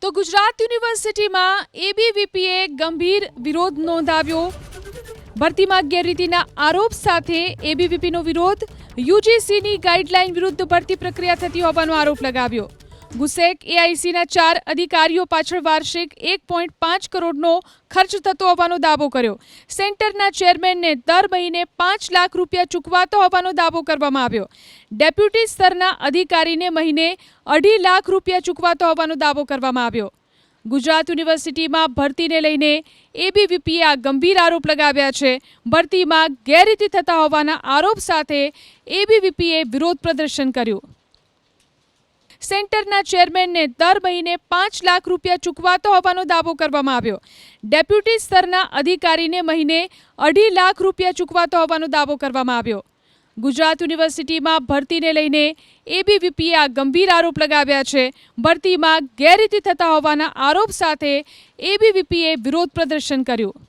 તો ગુજરાત યુનિવર્સિટીમાં એબીવીપીએ ગંભીર વિરોધ નોંધાવ્યો। ભરતીમાં ગેરરીતિના આરોપ સાથે એબીવીપીનો વિરોધ। યુજીસીની ગાઈડલાઈન વિરુદ્ધ ભરતી પ્રક્રિયા થતી હોવાનો આરોપ લગાવ્યો। ગુસેક એઆઈસીના 4 અધિકારીઓ પાછળ વાર્ષિક 1.5 કરોડનો ખર્ચ થતો હોવાનો દાવો કર્યો। સેન્ટરના ચેરમેનને દર મહિને 5 લાખ રૂપિયા ચૂકવાતો હોવાનો દાવો કરવામાં આવ્યો। ડેપ્યુટી સ્તરના અધિકારીને મહિને 2.5 લાખ રૂપિયા ચૂકવાતો હોવાનો દાવો કરવામાં આવ્યો। ગુજરાત યુનિવર્સિટીમાં ભરતીને લઈને એબીવીપીએ આ ગંભીર આરોપ લગાવ્યા છે। ભરતીમાં ગેરરીતિ થતા હોવાના આરોપ સાથે એબીવીપીએ વિરોધ પ્રદર્શન કર્યું। સેન્ટરના ચેરમેનને દર મહિને 5 લાખ રૂપિયા ચૂકવાતો હોવાનો દાવો કરવામાં આવ્યો। ડેપ્યુટી સ્તરના અધિકારીને મહિને 2.5 લાખ રૂપિયા ચૂકવાતો હોવાનો દાવો કરવામાં આવ્યો। ગુજરાત યુનિવર્સિટીમાં ભરતીને લઈને એબીવીપીએ આ ગંભીર આરોપ લગાવ્યા છે। ભરતીમાં ગેરરીતિ થતા હોવાના આરોપ સાથે એબીવીપીએ વિરોધ પ્રદર્શન કર્યું।